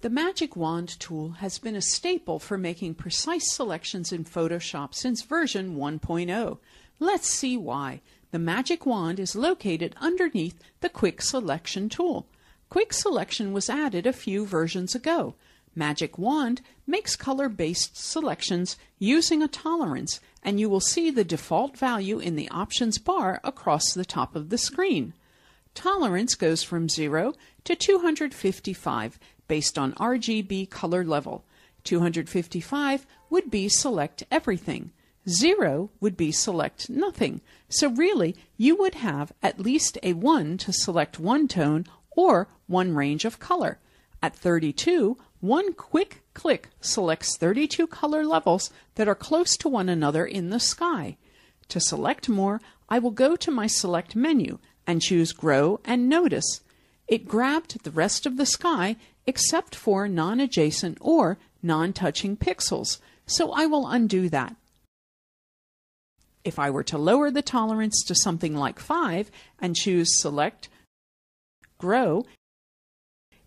The Magic Wand tool has been a staple for making precise selections in Photoshop since version 1.0. Let's see why. The Magic Wand is located underneath the Quick Selection tool. Quick Selection was added a few versions ago. Magic Wand makes color-based selections using a tolerance, and you will see the default value in the options bar across the top of the screen. Tolerance goes from 0 to 255 based on RGB color level. 255 would be select everything. 0 would be select nothing. So really, you would have at least a 1 to select one tone or one range of color. At 32, one quick click selects 32 color levels that are close to one another in the sky. To select more, I will go to my Select menu and choose Grow and Notice. It grabbed the rest of the sky except for non-adjacent or non-touching pixels, so I will undo that. If I were to lower the tolerance to something like 5 and choose Select, Grow,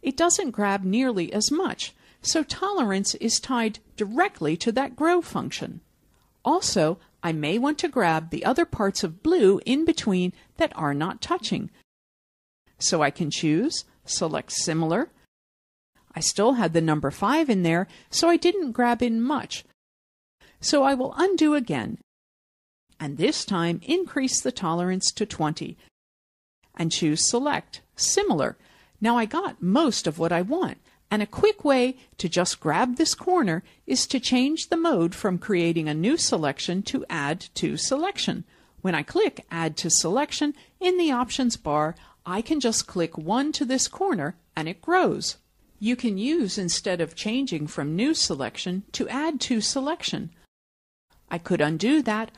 it doesn't grab nearly as much, so tolerance is tied directly to that Grow function. Also, I may want to grab the other parts of blue in between that are not touching. So I can choose Select Similar. I still had the number 5 in there, so I didn't grab in much. So I will undo again, and this time increase the tolerance to 20, and choose Select Similar. Now I got most of what I want, and a quick way to just grab this corner is to change the mode from creating a new selection to Add to Selection. When I click Add to Selection in the options bar, I can just click 1 to this corner and it grows. You can use, instead of changing from New Selection, to Add to Selection. I could undo that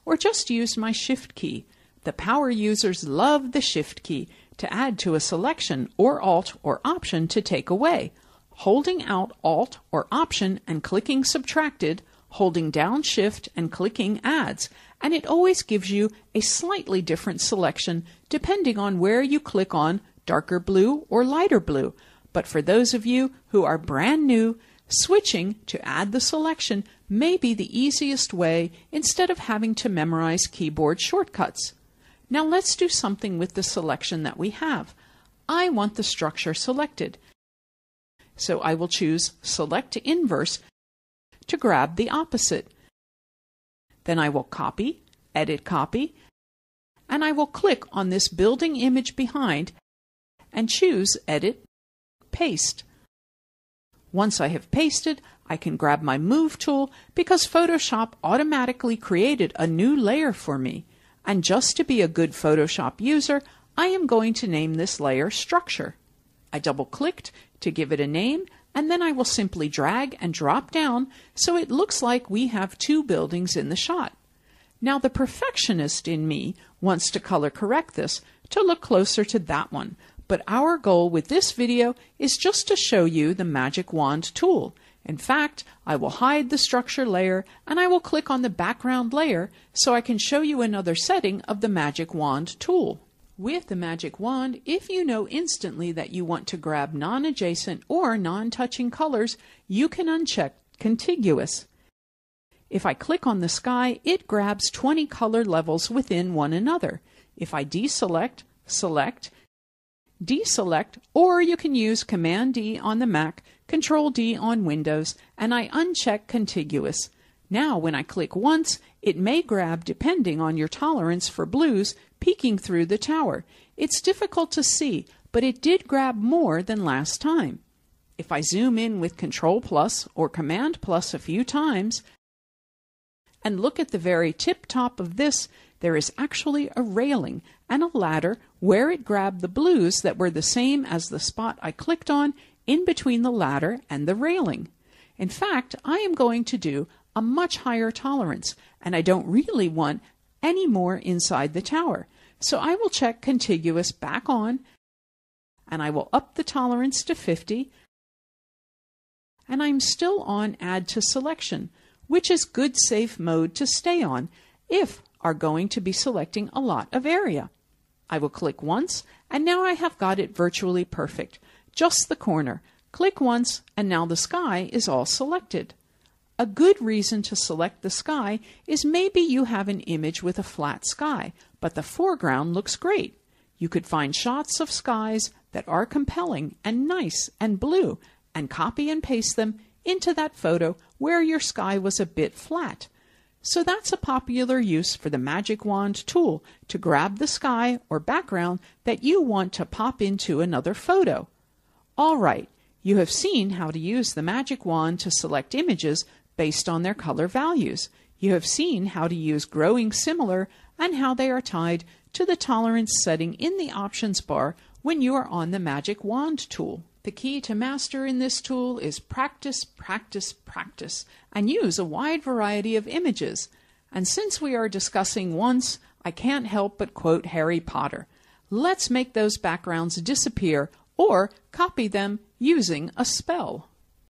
or just use my Shift key. The power users love the Shift key to add to a selection, or Alt or Option to take away. Holding out Alt or Option and clicking Subtracted, holding down Shift and clicking adds, and it always gives you a slightly different selection depending on where you click on darker blue or lighter blue. But for those of you who are brand new, switching to add the selection may be the easiest way instead of having to memorize keyboard shortcuts. Now let's do something with the selection that we have. I want the structure selected, so I will choose Select Inverse to grab the opposite. Then I will copy, Edit Copy, and I will click on this building image behind and choose Edit, Paste. Once I have pasted, I can grab my Move tool because Photoshop automatically created a new layer for me. And just to be a good Photoshop user, I am going to name this layer Structure. I double-clicked to give it a name, and then I will simply drag and drop down so it looks like we have two buildings in the shot. Now the perfectionist in me wants to color correct this to look closer to that one, but our goal with this video is just to show you the Magic Wand tool. In fact, I will hide the structure layer and I will click on the background layer so I can show you another setting of the Magic Wand tool. With the Magic Wand, if you know instantly that you want to grab non-adjacent or non-touching colors, you can uncheck Contiguous. If I click on the sky, it grabs 20 color levels within one another. If I deselect, select, deselect, or you can use Command D on the Mac, Control D on Windows, and I uncheck Contiguous. Now when I click once, it may grab depending on your tolerance for blues peeking through the tower. It's difficult to see, but it did grab more than last time. If I zoom in with Control plus or Command plus a few times and look at the very tip top of this, there is actually a railing and a ladder where it grabbed the blues that were the same as the spot I clicked on in between the ladder and the railing. In fact, I am going to do a much higher tolerance, and I don't really want any more inside the tower. So I will check Contiguous back on, and I will up the tolerance to 50, and I'm still on Add to Selection, which is good safe mode to stay on if are going to be selecting a lot of area. I will click once, and now I have got it virtually perfect. Just the corner. Click once and now the sky is all selected. A good reason to select the sky is maybe you have an image with a flat sky, but the foreground looks great. You could find shots of skies that are compelling and nice and blue and copy and paste them into that photo where your sky was a bit flat. So that's a popular use for the Magic Wand tool to grab the sky or background that you want to pop into another photo. All right, you have seen how to use the Magic Wand to select images based on their color values. You have seen how to use growing similar and how they are tied to the tolerance setting in the options bar when you are on the Magic Wand tool. The key to master in this tool is practice, practice, practice, and use a wide variety of images. And since we are discussing once, I can't help but quote Harry Potter. Let's make those backgrounds disappear or copy them using a spell.